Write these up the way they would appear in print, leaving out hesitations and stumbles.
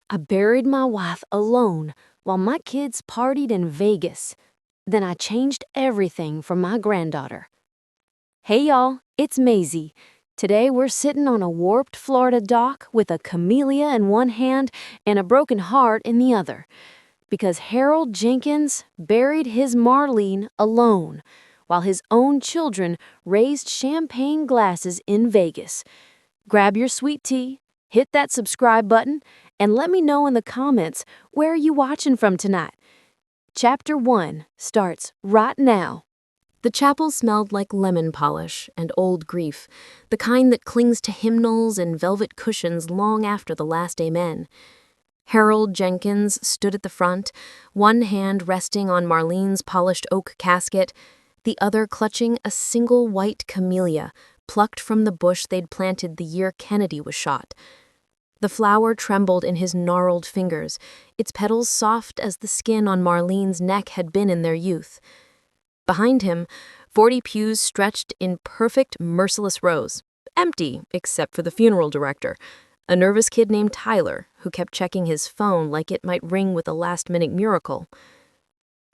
I buried my wife alone while my kids partied in Vegas. Then I changed everything for my granddaughter. Hey y'all, it's Maisie. Today we're sitting on a warped Florida dock with a camellia in one hand and a broken heart in the other. Because Harold Jenkins buried his Marlene alone while his own children raised champagne glasses in Vegas. Grab your sweet tea, hit that subscribe button, and let me know in the comments where are you watching from tonight. Chapter 1 starts right now. The chapel smelled like lemon polish and old grief, the kind that clings to hymnals and velvet cushions long after the last amen. Harold Jenkins stood at the front, one hand resting on Marlene's polished oak casket, the other clutching a single white camellia plucked from the bush they'd planted the year Kennedy was shot. The flower trembled in his gnarled fingers, its petals soft as the skin on Marlene's neck had been in their youth. Behind him, 40 pews stretched in perfect, merciless rows, empty except for the funeral director, a nervous kid named Tyler, who kept checking his phone like it might ring with a last-minute miracle.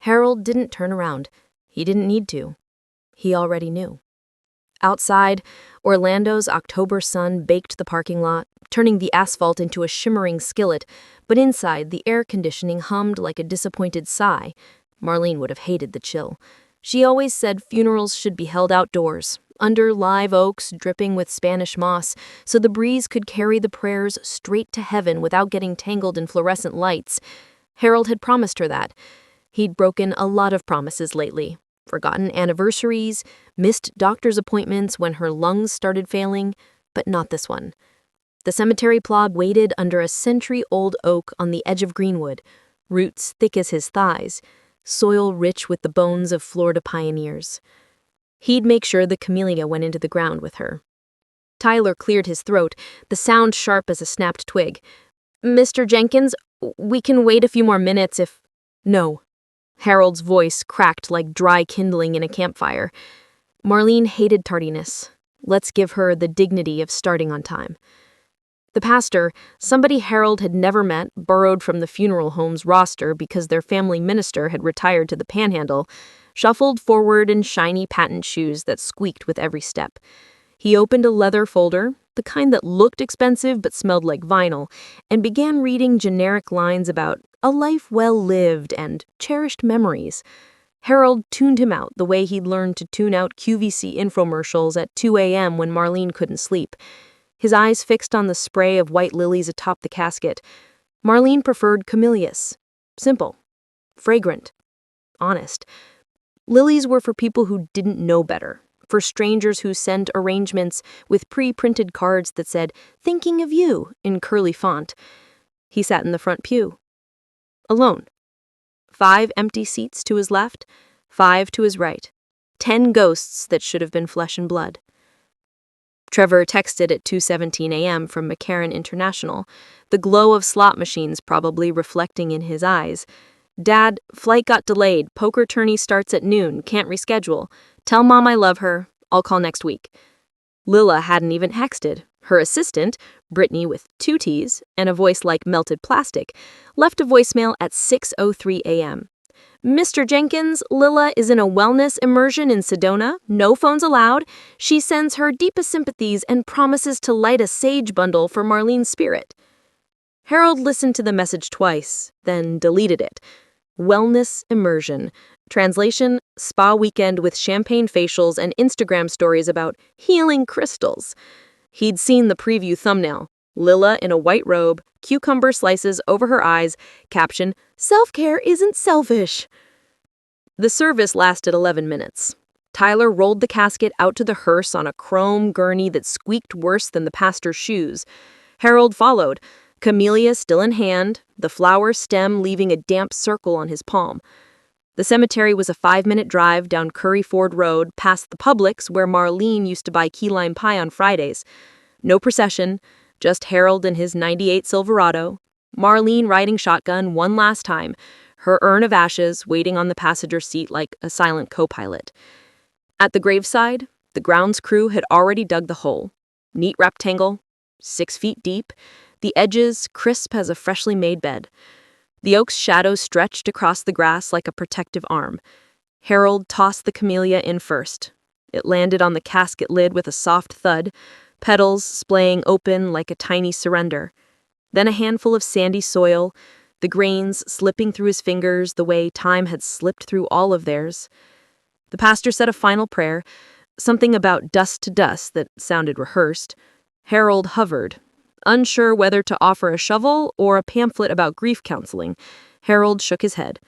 Harold didn't turn around. He didn't need to. He already knew. Outside, Orlando's October sun baked the parking lot, turning the asphalt into a shimmering skillet, but inside, the air conditioning hummed like a disappointed sigh. Marlene would have hated the chill. She always said funerals should be held outdoors, under live oaks dripping with Spanish moss, so the breeze could carry the prayers straight to heaven without getting tangled in fluorescent lights. Harold had promised her that. He'd broken a lot of promises lately. Forgotten anniversaries, missed doctor's appointments when her lungs started failing, but not this one. The cemetery plot waited under a century-old oak on the edge of Greenwood, roots thick as his thighs, soil rich with the bones of Florida pioneers. He'd make sure the camellia went into the ground with her. Tyler cleared his throat, the sound sharp as a snapped twig. "Mr. Jenkins, we can wait a few more minutes if—" "No." Harold's voice cracked like dry kindling in a campfire. Marlene hated tardiness. Let's give her the dignity of starting on time. The pastor, somebody Harold had never met, borrowed from the funeral home's roster because their family minister had retired to the Panhandle, shuffled forward in shiny patent shoes that squeaked with every step. He opened a leather folder, the kind that looked expensive but smelled like vinyl, and began reading generic lines about a life well lived and cherished memories. Harold tuned him out the way he'd learned to tune out QVC infomercials at 2 a.m. when Marlene couldn't sleep. His eyes fixed on the spray of white lilies atop the casket. Marlene preferred camellias. Simple. Fragrant. Honest. Lilies were for people who didn't know better, for strangers who sent arrangements with pre-printed cards that said, "Thinking of you," in curly font. He sat in the front pew. Alone. 5 empty seats to his left, 5 to his right. 10 ghosts that should have been flesh and blood. Trevor texted at 2:17 a.m. from McCarran International, the glow of slot machines probably reflecting in his eyes. "Dad, flight got delayed. Poker tourney starts at noon. Can't reschedule. Tell Mom I love her. I'll call next week." Lila hadn't even texted. Her assistant, Brittany with 2 T's and a voice like melted plastic, left a voicemail at 6:03 a.m. "Mr. Jenkins, Lila is in a wellness immersion in Sedona. No phones allowed. She sends her deepest sympathies and promises to light a sage bundle for Marlene's spirit." Harold listened to the message twice, then deleted it. Wellness immersion. Translation, spa weekend with champagne facials and Instagram stories about healing crystals. He'd seen the preview thumbnail. Lila in a white robe, cucumber slices over her eyes, caption, "Self-care isn't selfish." The service lasted 11 minutes. Tyler rolled the casket out to the hearse on a chrome gurney that squeaked worse than the pastor's shoes. Harold followed, camellia still in hand, the flower stem leaving a damp circle on his palm. The cemetery was a 5-minute drive down Curry Ford Road past the Publix where Marlene used to buy key lime pie on Fridays. No procession, just Harold and his '98 Silverado, Marlene riding shotgun one last time, her urn of ashes waiting on the passenger seat like a silent co-pilot. At the graveside, the grounds crew had already dug the hole. Neat rectangle, 6 feet deep, the edges crisp as a freshly made bed. The oak's shadow stretched across the grass like a protective arm. Harold tossed the camellia in first. It landed on the casket lid with a soft thud, petals splaying open like a tiny surrender. Then a handful of sandy soil, the grains slipping through his fingers the way time had slipped through all of theirs. The pastor said a final prayer, something about dust to dust that sounded rehearsed. Harold hovered, unsure whether to offer a shovel or a pamphlet about grief counseling. Harold shook his head.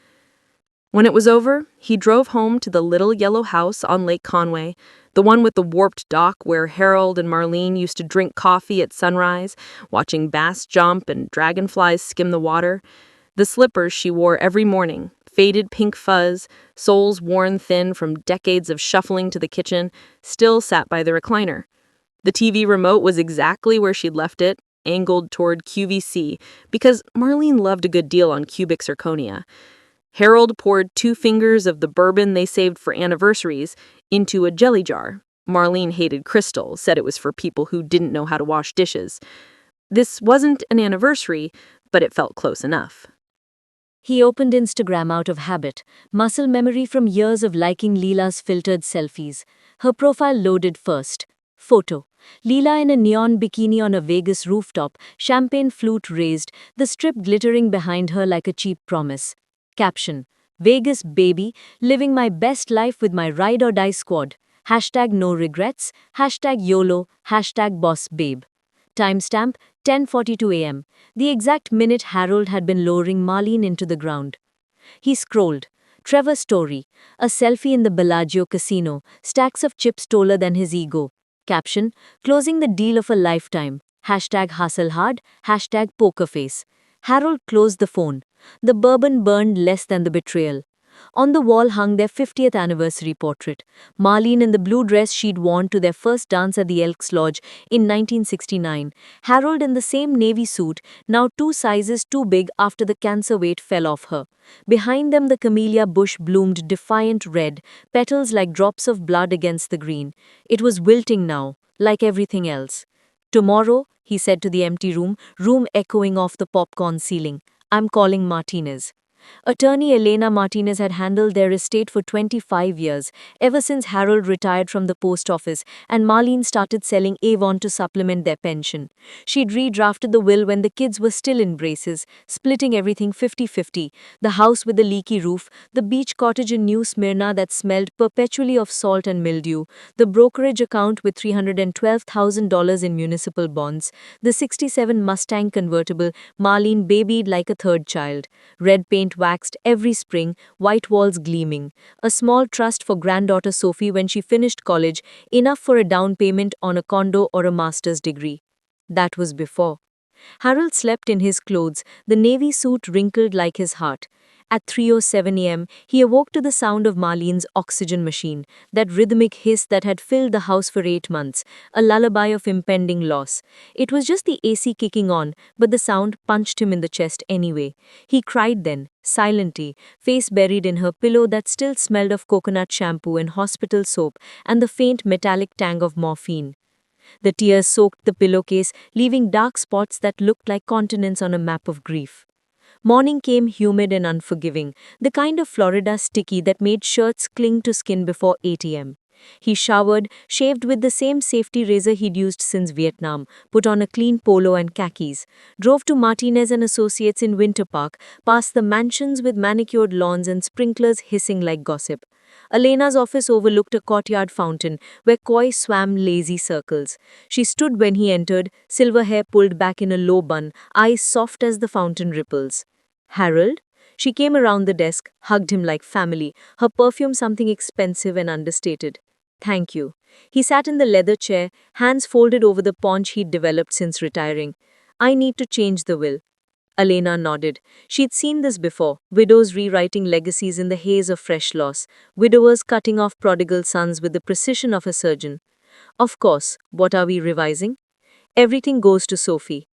When it was over, he drove home to the little yellow house on Lake Conway, the one with the warped dock where Harold and Marlene used to drink coffee at sunrise, watching bass jump and dragonflies skim the water. The slippers she wore every morning, faded pink fuzz, soles worn thin from decades of shuffling to the kitchen, still sat by the recliner. The TV remote was exactly where she'd left it, angled toward QVC, because Marlene loved a good deal on cubic zirconia. Harold poured 2 fingers of the bourbon they saved for anniversaries into a jelly jar. Marlene hated Crystal, said it was for people who didn't know how to wash dishes. This wasn't an anniversary, but it felt close enough. He opened Instagram out of habit, muscle memory from years of liking Leela's filtered selfies. Her profile loaded first. Photo. Leela in a neon bikini on a Vegas rooftop, champagne flute raised, the strip glittering behind her like a cheap promise. Caption. Vegas baby, living my best life with my ride or die squad. Hashtag no regrets, hashtag YOLO, hashtag boss babe. Timestamp 10:42 a.m. The exact minute Harold had been lowering Marlene into the ground. He scrolled. Trevor Story. A selfie in the Bellagio casino, stacks of chips taller than his ego. Caption. Closing the deal of a lifetime. Hashtag hustle hard, hashtag poker face. Harold closed the phone. The bourbon burned less than the betrayal. On the wall hung their 50th anniversary portrait. Marlene in the blue dress she'd worn to their first dance at the Elks Lodge in 1969. Harold in the same navy suit, now 2 sizes too big after the cancer weight fell off her. Behind them the camellia bush bloomed defiant red, petals like drops of blood against the green. It was wilting now, like everything else. Tomorrow, he said to the empty room echoing off the popcorn ceiling, I'm calling Martinez. Attorney Elena Martinez had handled their estate for 25 years, ever since Harold retired from the post office and Marlene started selling Avon to supplement their pension. She'd redrafted the will when the kids were still in braces, splitting everything 50-50, the house with the leaky roof, the beach cottage in New Smyrna that smelled perpetually of salt and mildew, the brokerage account with $312,000 in municipal bonds, the 67 Mustang convertible Marlene babied like a third child, red paint waxed every spring, white walls gleaming, a small trust for granddaughter Sophie when she finished college, enough for a down payment on a condo or a master's degree. That was before. Harold slept in his clothes, the navy suit wrinkled like his heart. At 3:07 a.m., he awoke to the sound of Marlene's oxygen machine, that rhythmic hiss that had filled the house for 8 months, a lullaby of impending loss. It was just the AC kicking on, but the sound punched him in the chest anyway. He cried then, silently, face buried in her pillow that still smelled of coconut shampoo and hospital soap and the faint metallic tang of morphine. The tears soaked the pillowcase, leaving dark spots that looked like continents on a map of grief. Morning came humid and unforgiving, the kind of Florida sticky that made shirts cling to skin before 8 a.m. He showered, shaved with the same safety razor he'd used since Vietnam, put on a clean polo and khakis, drove to Martinez and Associates in Winter Park, past the mansions with manicured lawns and sprinklers hissing like gossip. Elena's office overlooked a courtyard fountain where koi swam lazy circles. She stood when he entered, silver hair pulled back in a low bun, eyes soft as the fountain ripples. Harold? She came around the desk, hugged him like family, her perfume something expensive and understated. Thank you. He sat in the leather chair, hands folded over the paunch he'd developed since retiring. I need to change the will. Elena nodded. She'd seen this before, widows rewriting legacies in the haze of fresh loss, widowers cutting off prodigal sons with the precision of a surgeon. Of course, what are we revising? Everything goes to Sophie.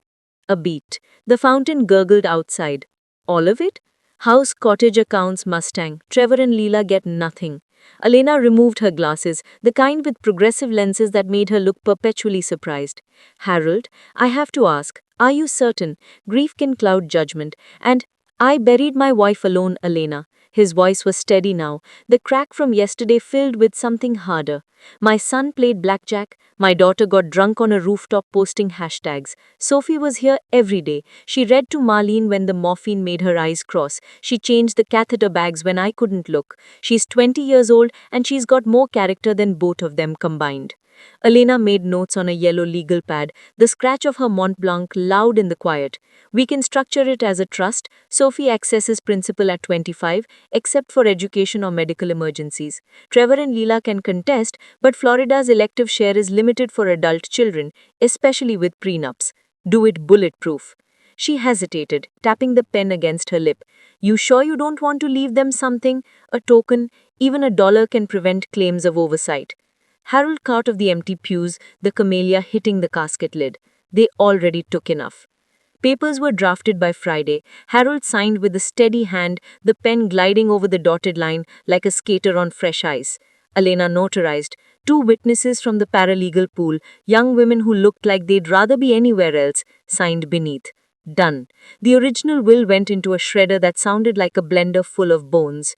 A beat. The fountain gurgled outside. All of it? House, cottage, accounts, Mustang. Trevor and Leela get nothing. Elena removed her glasses, the kind with progressive lenses that made her look perpetually surprised. Harold, I have to ask, are you certain? Grief can cloud judgment. And I buried my wife alone, Elena. His voice was steady now, the crack from yesterday filled with something harder. My son played blackjack. My daughter got drunk on a rooftop posting hashtags. Sophie was here every day. She read to Marlene when the morphine made her eyes cross. She changed the catheter bags when I couldn't look. She's 20 years old and she's got more character than both of them combined. Elena made notes on a yellow legal pad, the scratch of her Mont Blanc loud in the quiet. We can structure it as a trust. Sophie accesses principal at 25, except for education or medical emergencies. Trevor and Leela can contest, but Florida's elective share is limited for adult children, especially with prenups. Do it bulletproof. She hesitated, tapping the pen against her lip. You sure you don't want to leave them something? A token? Even $1 can prevent claims of oversight. Harold caught of the empty pews, the camellia hitting the casket lid. They already took enough. Papers were drafted by Friday. Harold signed with a steady hand, the pen gliding over the dotted line like a skater on fresh ice. Elena notarized. 2 witnesses from the paralegal pool, young women who looked like they'd rather be anywhere else, signed beneath. Done. The original will went into a shredder that sounded like a blender full of bones.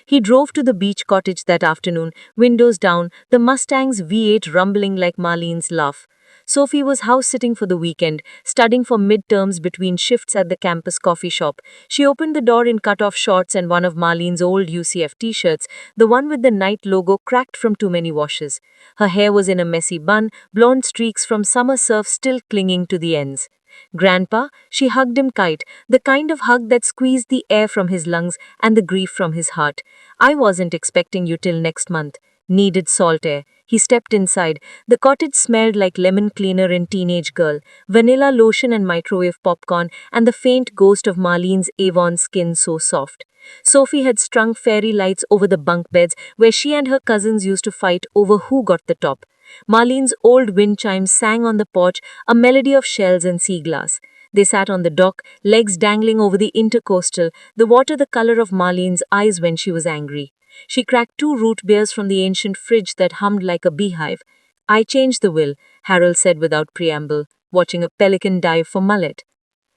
He drove to the beach cottage that afternoon, windows down, the Mustang's V8 rumbling like Marlene's laugh. Sophie was house-sitting for the weekend, studying for midterms between shifts at the campus coffee shop. She opened the door in cut-off shorts and one of Marlene's old UCF t-shirts, the one with the Knight logo cracked from too many washes. Her hair was in a messy bun, blonde streaks from summer surf still clinging to the ends. Grandpa, she hugged him tight, the kind of hug that squeezed the air from his lungs and the grief from his heart. I wasn't expecting you till next month. Needed salt air. He stepped inside. The cottage smelled like lemon cleaner and teenage girl, vanilla lotion and microwave popcorn, and the faint ghost of Marlene's Avon skin so soft. Sophie had strung fairy lights over the bunk beds where she and her cousins used to fight over who got the top. Marlene's old wind chimes sang on the porch, a melody of shells and sea glass. They sat on the dock, legs dangling over the intercoastal, the water the color of Marlene's eyes when she was angry. She cracked 2 root beers from the ancient fridge that hummed like a beehive. I changed the will, Harold said without preamble, watching a pelican dive for mullet.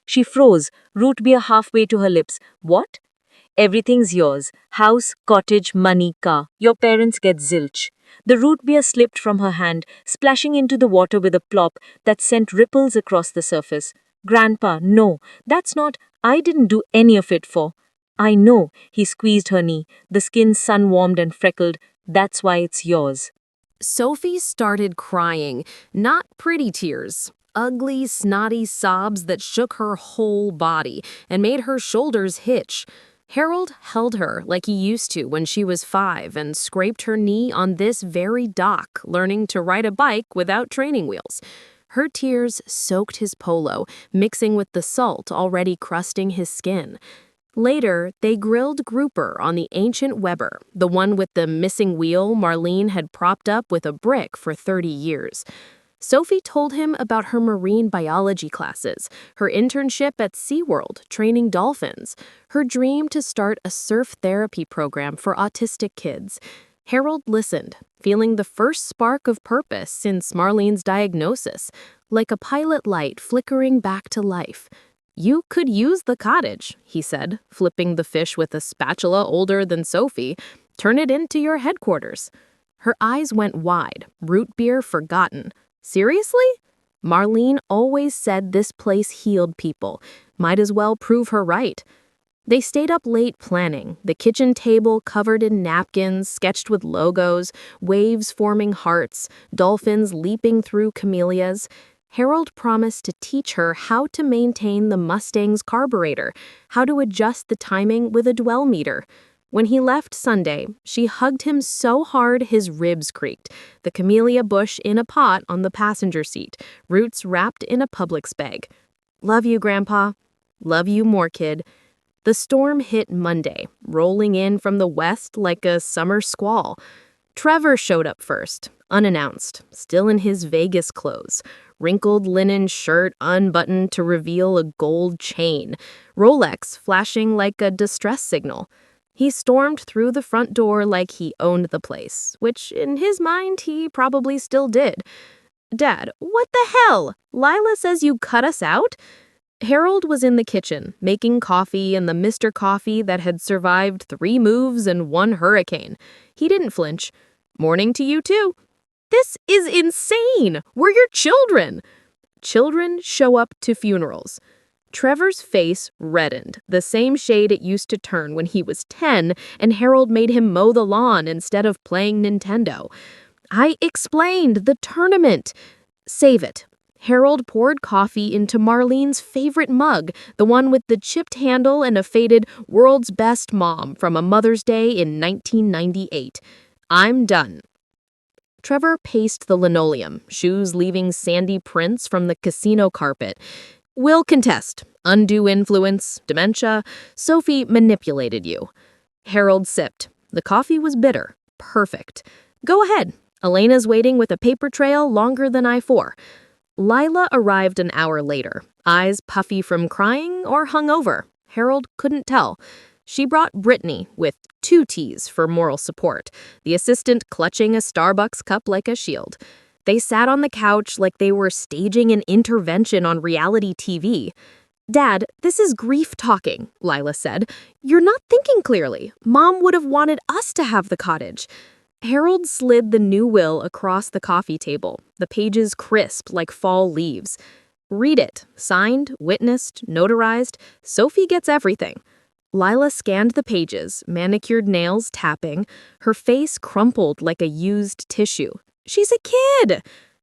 She froze, root beer halfway to her lips. What? Everything's yours. House, cottage, money, car. Your parents get zilch. The root beer slipped from her hand, splashing into the water with a plop that sent ripples across the surface. Grandpa, no, that's not. I didn't do any of it for. I know, he squeezed her knee, the skin sun-warmed and freckled. That's why it's yours. Sophie started crying, not pretty tears. Ugly, snotty sobs that shook her whole body and made her shoulders hitch. Harold held her like he used to when she was 5 and scraped her knee on this very dock, learning to ride a bike without training wheels. Her tears soaked his polo, mixing with the salt already crusting his skin. Later, they grilled grouper on the ancient Weber, the one with the missing wheel Marlene had propped up with a brick for 30 years. Sophie told him about her marine biology classes, her internship at SeaWorld training dolphins, her dream to start a surf therapy program for autistic kids. Harold listened, feeling the first spark of purpose since Marlene's diagnosis, like a pilot light flickering back to life. You could use the cottage, he said, flipping the fish with a spatula older than Sophie. Turn it into your headquarters. Her eyes went wide, root beer forgotten. Seriously? Marlene always said this place healed people. Might as well prove her right. They stayed up late planning, the kitchen table covered in napkins, sketched with logos, waves forming hearts, dolphins leaping through camellias. Harold promised to teach her how to maintain the Mustang's carburetor, how to adjust the timing with a dwell meter. When he left Sunday, she hugged him so hard his ribs creaked, the camellia bush in a pot on the passenger seat, roots wrapped in a Publix bag. Love you, Grandpa. Love you more, kid. The storm hit Monday, rolling in from the west like a summer squall. Trevor showed up first, unannounced, still in his Vegas clothes, wrinkled linen shirt unbuttoned to reveal a gold chain, Rolex flashing like a distress signal. He stormed through the front door like he owned the place, which in his mind he probably still did. "Dad, what the hell? Lila says you cut us out?" Harold was in the kitchen, making coffee in the Mr. Coffee that had survived 3 moves and 1 hurricane. He didn't flinch. "Morning to you too." "This is insane! We're your children!" Children show up to funerals. Trevor's face reddened, the same shade it used to turn when he was 10 and Harold made him mow the lawn instead of playing Nintendo. "I explained the tournament." "Save it." Harold poured coffee into Marlene's favorite mug, the one with the chipped handle and a faded "World's Best Mom" from a Mother's Day in 1998. "I'm done." Trevor paced the linoleum, shoes leaving sandy prints from the casino carpet. "We'll contest. Undue influence, dementia. Sophie manipulated you." Harold sipped. The coffee was bitter. Perfect. "Go ahead. Elena's waiting with a paper trail longer than I-4. Lila arrived an hour later, eyes puffy from crying or hungover. Harold couldn't tell. She brought Brittany with 2 teas for moral support, the assistant clutching a Starbucks cup like a shield. They sat on the couch like they were staging an intervention on reality TV. "Dad, this is grief talking," Lila said. "You're not thinking clearly. Mom would have wanted us to have the cottage." Harold slid the new will across the coffee table, the pages crisp like fall leaves. "Read it. Signed, witnessed, notarized. Sophie gets everything." Lila scanned the pages, manicured nails tapping, her face crumpled like a used tissue. "She's a kid!"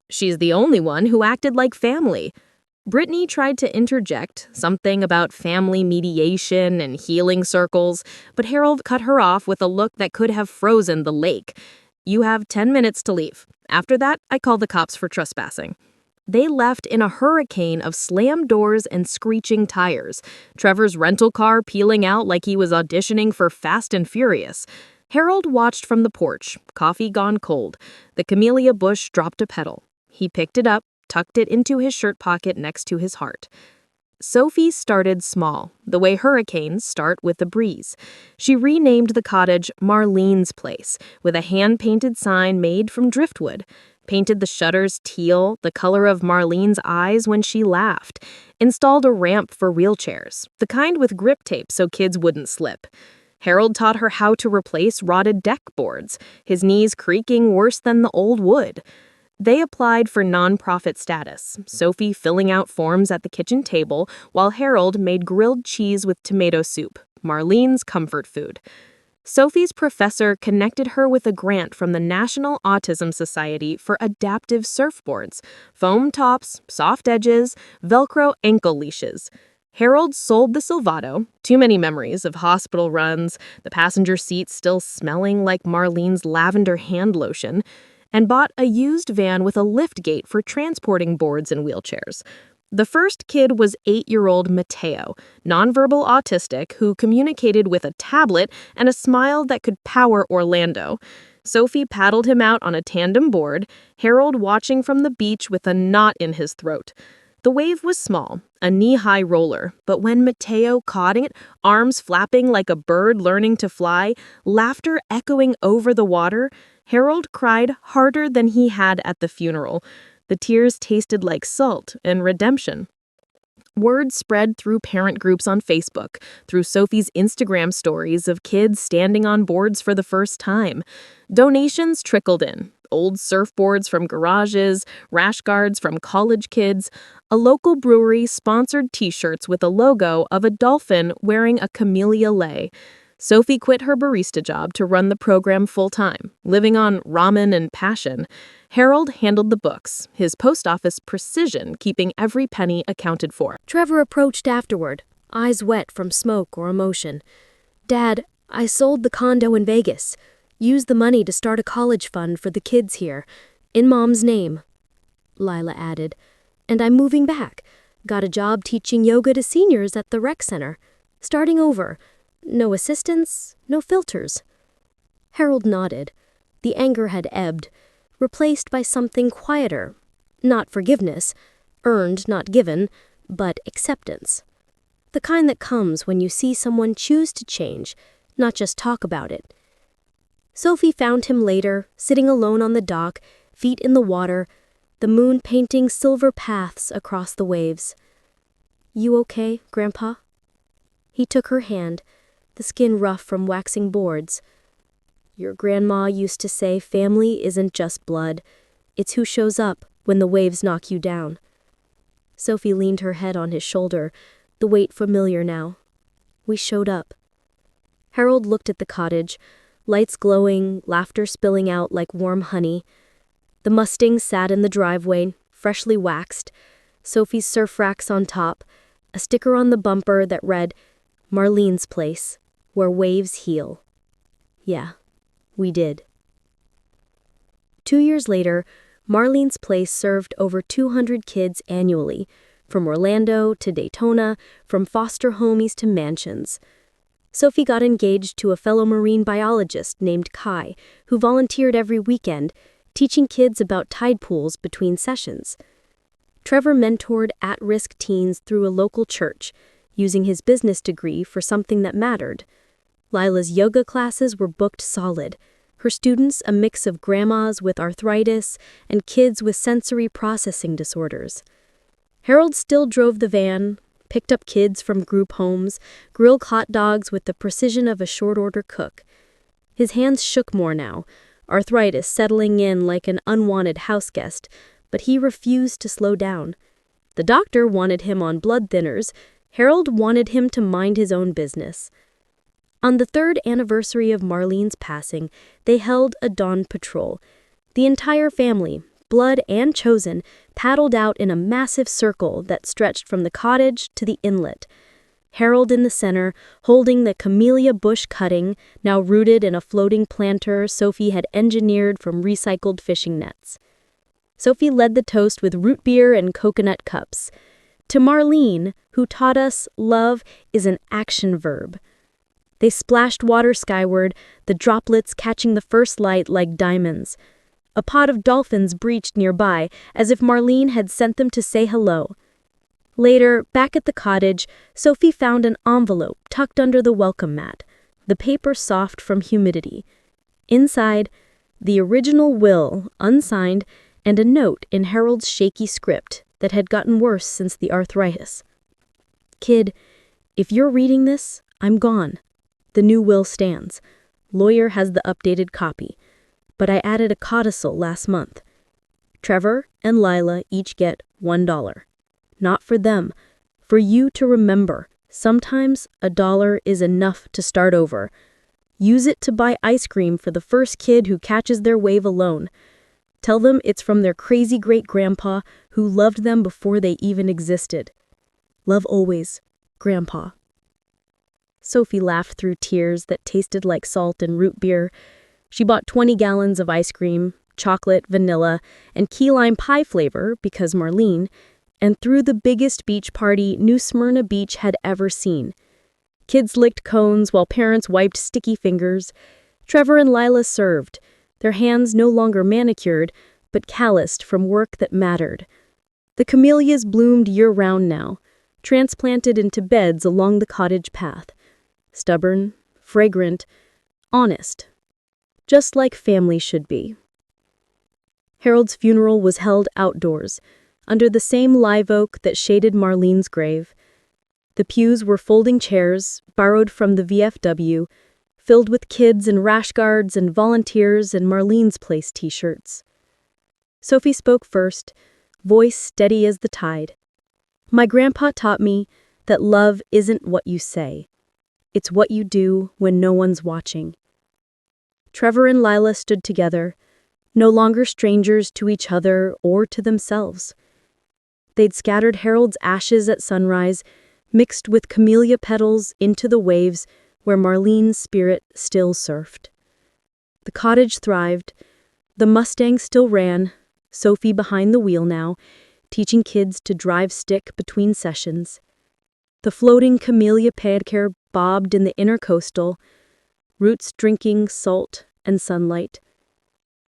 "She's the only one who acted like family." Brittany tried to interject, something about family mediation and healing circles, but Harold cut her off with a look that could have frozen the lake. "You have 10 minutes to leave. After that, I call the cops for trespassing." They left in a hurricane of slammed doors and screeching tires, Trevor's rental car peeling out like he was auditioning for Fast and Furious. Harold watched from the porch, coffee gone cold. The camellia bush dropped a petal. He picked it up, tucked it into his shirt pocket next to his heart. Sophie started small, the way hurricanes start with a breeze. She renamed the cottage Marlene's Place, with a hand-painted sign made from driftwood. Painted the shutters teal, the color of Marlene's eyes when she laughed. Installed a ramp for wheelchairs, the kind with grip tape so kids wouldn't slip. Harold taught her how to replace rotted deck boards, his knees creaking worse than the old wood. They applied for nonprofit status, Sophie filling out forms at the kitchen table while Harold made grilled cheese with tomato soup, Marlene's comfort food. Sophie's professor connected her with a grant from the National Autism Society for adaptive surfboards, foam tops, soft edges, Velcro ankle leashes. Harold sold the Silvato, too many memories of hospital runs, the passenger seat still smelling like Marlene's lavender hand lotion, and bought a used van with a lift gate for transporting boards and wheelchairs. The first kid was 8-year-old Mateo, nonverbal autistic who communicated with a tablet and a smile that could power Orlando. Sophie paddled him out on a tandem board, Harold watching from the beach with a knot in his throat. The wave was small, a knee-high roller, but when Mateo caught it, arms flapping like a bird learning to fly, laughter echoing over the water, Harold cried harder than he had at the funeral. The tears tasted like salt and redemption. Word spread through parent groups on Facebook, through Sophie's Instagram stories of kids standing on boards for the first time. Donations trickled in. Old surfboards from garages, rash guards from college kids. A local brewery sponsored t-shirts with a logo of a dolphin wearing a camellia lei. Sophie quit her barista job to run the program full-time, living on ramen and passion. Harold handled the books, his post office precision keeping every penny accounted for. Trevor approached afterward, eyes wet from smoke or emotion. "Dad, I sold the condo in Vegas. Used the money to start a college fund for the kids here. In Mom's name," Lila added. "And I'm moving back. Got a job teaching yoga to seniors at the rec center. Starting over. No assistants, no filters." Harold nodded. The anger had ebbed, replaced by something quieter. Not forgiveness, earned, not given, but acceptance. The kind that comes when you see someone choose to change, not just talk about it. Sophie found him later, sitting alone on the dock, feet in the water, the moon painting silver paths across the waves. "You okay, Grandpa?" He took her hand, the skin rough from waxing boards. "Your grandma used to say family isn't just blood, it's who shows up when the waves knock you down." Sophie leaned her head on his shoulder, the weight familiar now. "We showed up." Harold looked at the cottage, lights glowing, laughter spilling out like warm honey. The Mustang sat in the driveway, freshly waxed, Sophie's surf racks on top, a sticker on the bumper that read, "Marlene's Place, where waves heal." Yeah, we did. 2 years later, Marlene's Place served over 200 kids annually, from Orlando to Daytona, from foster homies to mansions. Sophie got engaged to a fellow marine biologist named Kai, who volunteered every weekend, teaching kids about tide pools between sessions. Trevor mentored at-risk teens through a local church, using his business degree for something that mattered. Lila's yoga classes were booked solid, her students a mix of grandmas with arthritis and kids with sensory processing disorders. Harold still drove the van, picked up kids from group homes, grilled hot dogs with the precision of a short-order cook. His hands shook more now, arthritis settling in like an unwanted houseguest, but he refused to slow down. The doctor wanted him on blood thinners. Harold wanted him to mind his own business. On the 3rd anniversary of Marlene's passing, they held a dawn patrol. The entire family, blood and chosen, paddled out in a massive circle that stretched from the cottage to the inlet. Harold in the center, holding the camellia bush cutting, now rooted in a floating planter Sophie had engineered from recycled fishing nets. Sophie led the toast with root beer and coconut cups. To Marlene, who taught us love is an action verb. They splashed water skyward, the droplets catching the first light like diamonds. A pod of dolphins breached nearby, as if Marlene had sent them to say hello. Later, back at the cottage, Sophie found an envelope tucked under the welcome mat, the paper soft from humidity. Inside, the original will, unsigned, and a note in Harold's shaky script that had gotten worse since the arthritis. "Kid, if you're reading this, I'm gone. The new will stands. Lawyer has the updated copy. But I added a codicil last month. Trevor and Lila each get $1. Not for them, for you to remember. Sometimes $1 is enough to start over. Use it to buy ice cream for the first kid who catches their wave alone. Tell them it's from their crazy great-grandpa who loved them before they even existed. Love always, Grandpa." Sophie laughed through tears that tasted like salt and root beer. She bought 20 gallons of ice cream, chocolate, vanilla, and key lime pie flavor because Marlene, and threw the biggest beach party New Smyrna Beach had ever seen. Kids licked cones while parents wiped sticky fingers. Trevor and Lila served, their hands no longer manicured, but calloused from work that mattered. The camellias bloomed year-round now, transplanted into beds along the cottage path. Stubborn, fragrant, honest. Just like family should be. Harold's funeral was held outdoors, under the same live oak that shaded Marlene's grave. The pews were folding chairs, borrowed from the VFW, filled with kids and rash guards and volunteers and Marlene's Place t-shirts. Sophie spoke first, voice steady as the tide. "My grandpa taught me that love isn't what you say. It's what you do when no one's watching." Trevor and Lila stood together, no longer strangers to each other or to themselves. They'd scattered Harold's ashes at sunrise, mixed with camellia petals into the waves where Marlene's spirit still surfed. The cottage thrived. The Mustang still ran, Sophie behind the wheel now, teaching kids to drive stick between sessions. The floating camellia pancake bobbed in the intercoastal, roots drinking salt and sunlight.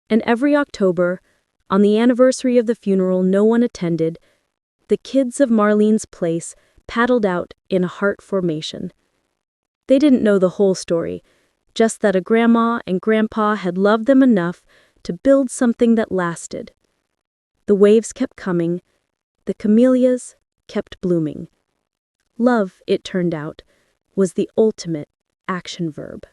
And every October, on the anniversary of the funeral no one attended, the kids of Marlene's Place paddled out in a heart formation. They didn't know the whole story, just that a grandma and grandpa had loved them enough to build something that lasted. The waves kept coming, the camellias kept blooming. Love, it turned out, was the ultimate action verb.